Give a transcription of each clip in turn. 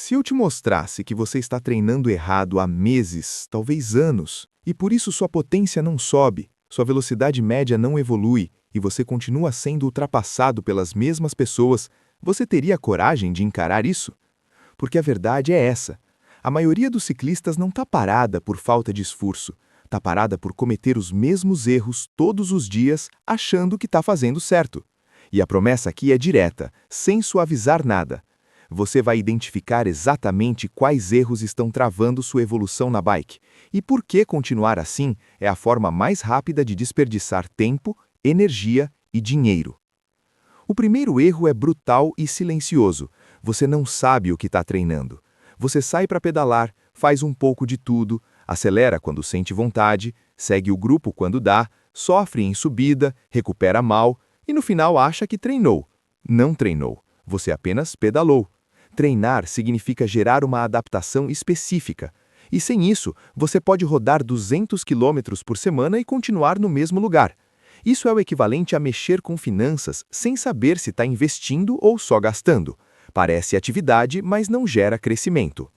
Se eu te mostrasse que você está treinando errado há meses, talvez anos, e por isso sua potência não sobe, sua velocidade média não evolui e você continua sendo ultrapassado pelas mesmas pessoas, você teria coragem de encarar isso? Porque a verdade é essa. A maioria dos ciclistas não está parada por falta de esforço, está parada por cometer os mesmos erros todos os dias, achando que está fazendo certo. E a promessa aqui é direta, sem suavizar nada. Você vai identificar exatamente quais erros estão travando sua evolução na bike e por que continuar assim é a forma mais rápida de desperdiçar tempo, energia e dinheiro. O primeiro erro é brutal e silencioso. Você não sabe o que está treinando. Você sai para pedalar, faz um pouco de tudo, acelera quando sente vontade, segue o grupo quando dá, sofre em subida, recupera mal e no final acha que treinou. Não treinou, você apenas pedalou. Treinar significa gerar uma adaptação específica. E sem isso, você pode rodar 200 km por semana e continuar no mesmo lugar. Isso é o equivalente a mexer com finanças sem saber se está investindo ou só gastando. Parece atividade, mas não gera crescimento.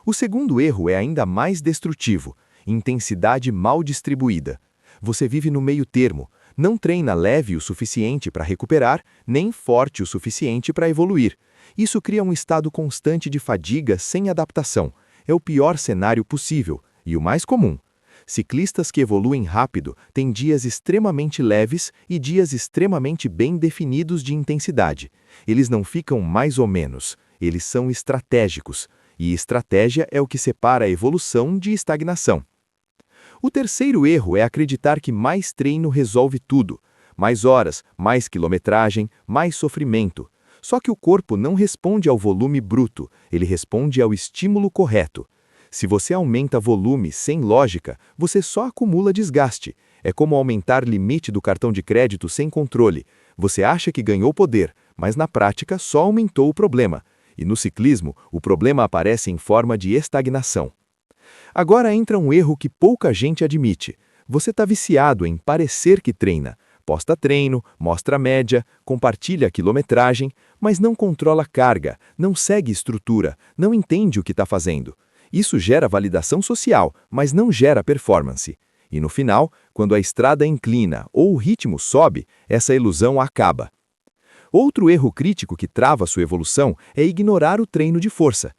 O segundo erro é ainda mais destrutivo: intensidade mal distribuída. Você vive no meio termo, não treina leve o suficiente para recuperar, nem forte o suficiente para evoluir. Isso cria um estado constante de fadiga sem adaptação. É o pior cenário possível e o mais comum. Ciclistas que evoluem rápido têm dias extremamente leves e dias extremamente bem definidos de intensidade. Eles não ficam mais ou menos, eles são estratégicos. E estratégia é o que separa a evolução de estagnação. O terceiro erro é acreditar que mais treino resolve tudo. Mais horas, mais quilometragem, mais sofrimento. Só que o corpo não responde ao volume bruto, ele responde ao estímulo correto. Se você aumenta volume sem lógica, você só acumula desgaste. É como aumentar limite do cartão de crédito sem controle. Você acha que ganhou poder, mas na prática só aumentou o problema. E no ciclismo, o problema aparece em forma de estagnação. Agora entra um erro que pouca gente admite. Você está viciado em parecer que treina. Posta treino, mostra a média, compartilha a quilometragem, mas não controla carga, não segue estrutura, não entende o que está fazendo. Isso gera validação social, mas não gera performance. E no final, quando a estrada inclina ou o ritmo sobe, essa ilusão acaba. Outro erro crítico que trava sua evolução é ignorar o treino de força.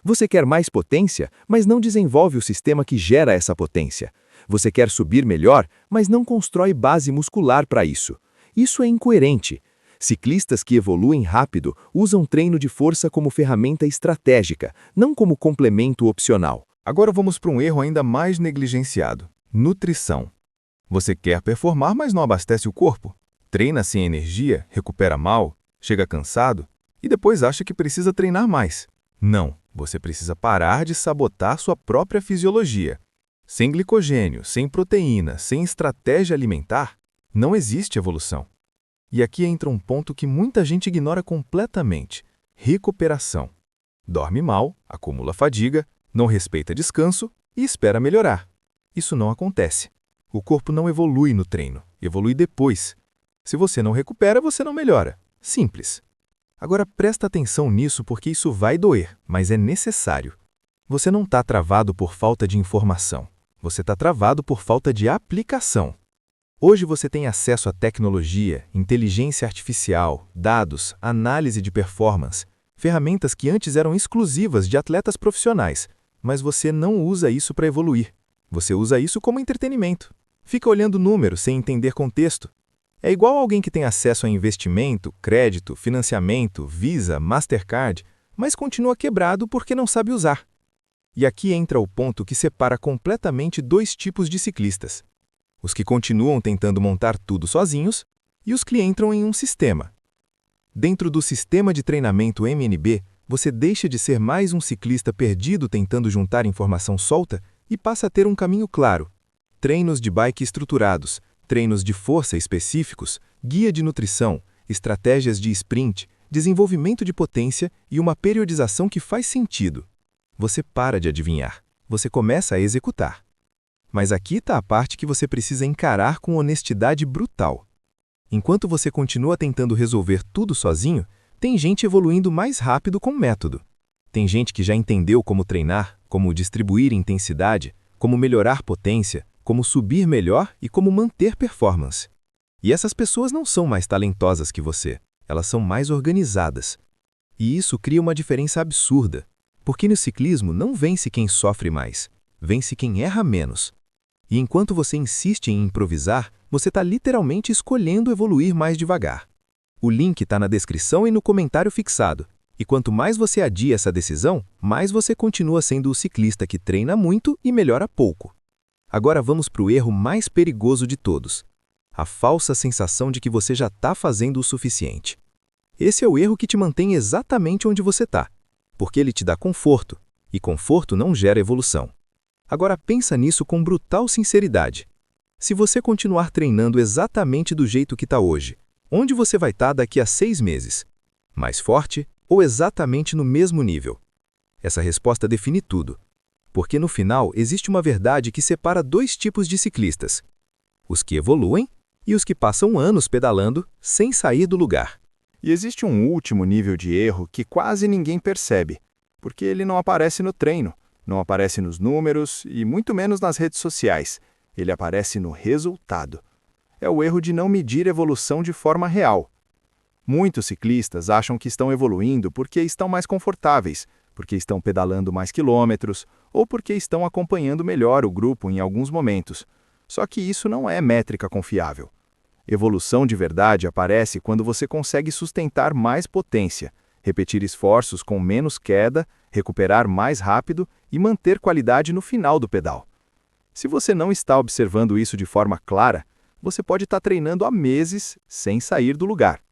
Você quer mais potência, mas não desenvolve o sistema que gera essa potência. Você quer subir melhor, mas não constrói base muscular para isso. Isso é incoerente. Ciclistas que evoluem rápido usam treino de força como ferramenta estratégica, não como complemento opcional. Agora vamos para um erro ainda mais negligenciado: nutrição. Você quer performar, mas não abastece o corpo. Treina sem energia, recupera mal, chega cansado e depois acha que precisa treinar mais. Não, você precisa parar de sabotar sua própria fisiologia. Sem glicogênio, sem proteína, sem estratégia alimentar, não existe evolução. E aqui entra um ponto que muita gente ignora completamente: recuperação. Dorme mal, acumula fadiga, não respeita descanso e espera melhorar. Isso não acontece. O corpo não evolui no treino, evolui depois. Se você não recupera, você não melhora. Simples. Agora presta atenção nisso porque isso vai doer, mas é necessário. Você não está travado por falta de informação. Você está travado por falta de aplicação. Hoje você tem acesso à tecnologia, inteligência artificial, dados, análise de performance, ferramentas que antes eram exclusivas de atletas profissionais, mas você não usa isso para evoluir. Você usa isso como entretenimento. Fica olhando números sem entender contexto. É igual alguém que tem acesso a investimento, crédito, financiamento, Visa, Mastercard, mas continua quebrado porque não sabe usar. E aqui entra o ponto que separa completamente dois tipos de ciclistas: os que continuam tentando montar tudo sozinhos e os que entram em um sistema. Dentro do sistema de treinamento MNB, você deixa de ser mais um ciclista perdido tentando juntar informação solta e passa a ter um caminho claro: treinos de bike estruturados, treinos de força específicos, guia de nutrição, estratégias de sprint, desenvolvimento de potência e uma periodização que faz sentido. Você para de adivinhar, você começa a executar. Mas aqui está a parte que você precisa encarar com honestidade brutal. Enquanto você continua tentando resolver tudo sozinho, tem gente evoluindo mais rápido com método. Tem gente que já entendeu como treinar, como distribuir intensidade, como melhorar potência, como subir melhor e como manter performance. E essas pessoas não são mais talentosas que você, elas são mais organizadas. E isso cria uma diferença absurda, porque no ciclismo não vence quem sofre mais, vence quem erra menos. E enquanto você insiste em improvisar, você está literalmente escolhendo evoluir mais devagar. O link está na descrição e no comentário fixado. E quanto mais você adia essa decisão, mais você continua sendo o ciclista que treina muito e melhora pouco. Agora vamos para o erro mais perigoso de todos: a falsa sensação de que você já está fazendo o suficiente. Esse é o erro que te mantém exatamente onde você está, porque ele te dá conforto, e conforto não gera evolução. Agora pensa nisso com brutal sinceridade. Se você continuar treinando exatamente do jeito que está hoje, onde você vai estar daqui a 6 meses? Mais forte ou exatamente no mesmo nível? Essa resposta define tudo, porque no final existe uma verdade que separa dois tipos de ciclistas: os que evoluem e os que passam anos pedalando sem sair do lugar. E existe um último nível de erro que quase ninguém percebe, porque ele não aparece no treino, não aparece nos números e muito menos nas redes sociais. Ele aparece no resultado. É o erro de não medir evolução de forma real. Muitos ciclistas acham que estão evoluindo porque estão mais confortáveis, porque estão pedalando mais quilômetros ou porque estão acompanhando melhor o grupo em alguns momentos. Só que isso não é métrica confiável. Evolução de verdade aparece quando você consegue sustentar mais potência, repetir esforços com menos queda, recuperar mais rápido e manter qualidade no final do pedal. Se você não está observando isso de forma clara, você pode estar treinando há meses sem sair do lugar.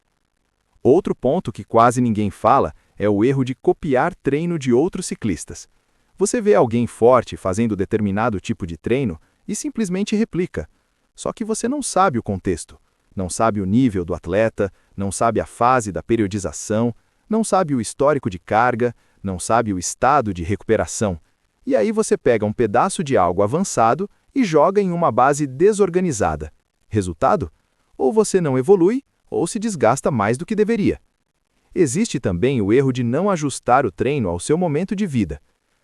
Outro ponto que quase ninguém fala é o erro de copiar treino de outros ciclistas. Você vê alguém forte fazendo determinado tipo de treino e simplesmente replica. Só que você não sabe o contexto, não sabe o nível do atleta, não sabe a fase da periodização, não sabe o histórico de carga, não sabe o estado de recuperação. E aí você pega um pedaço de algo avançado e joga em uma base desorganizada. Resultado? Ou você não evolui, ou se desgasta mais do que deveria. Existe também o erro de não ajustar o treino ao seu momento de vida.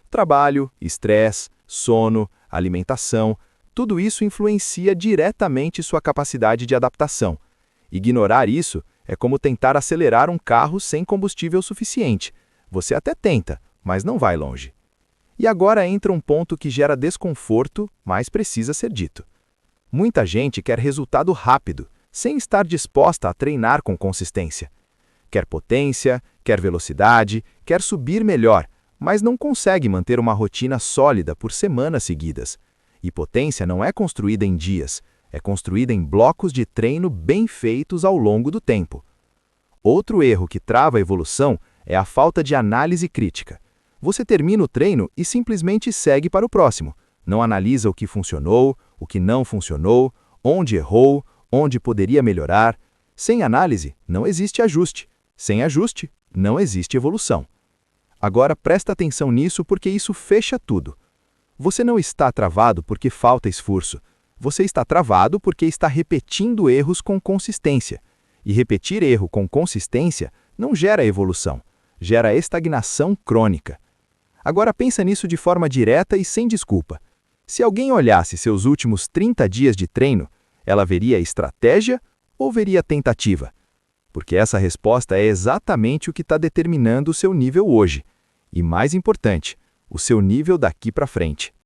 Trabalho, estresse, sono, alimentação, tudo isso influencia diretamente sua capacidade de adaptação. Ignorar isso é como tentar acelerar um carro sem combustível suficiente. Você até tenta, mas não vai longe. E agora entra um ponto que gera desconforto, mas precisa ser dito. Muita gente quer resultado rápido, sem estar disposta a treinar com consistência. Quer potência, quer velocidade, quer subir melhor, mas não consegue manter uma rotina sólida por semanas seguidas. E potência não é construída em dias, é construída em blocos de treino bem feitos ao longo do tempo. Outro erro que trava a evolução é a falta de análise crítica. Você termina o treino e simplesmente segue para o próximo. Não analisa o que funcionou, o que não funcionou, onde errou, onde poderia melhorar. Sem análise, não existe ajuste. Sem ajuste, não existe evolução. Agora presta atenção nisso porque isso fecha tudo. Você não está travado porque falta esforço. Você está travado porque está repetindo erros com consistência. E repetir erro com consistência não gera evolução, gera estagnação crônica. Agora pensa nisso de forma direta e sem desculpa. Se alguém olhasse seus últimos 30 dias de treino, ela veria estratégia ou veria tentativa? Porque essa resposta é exatamente o que está determinando o seu nível hoje. E mais importante, o seu nível daqui para frente.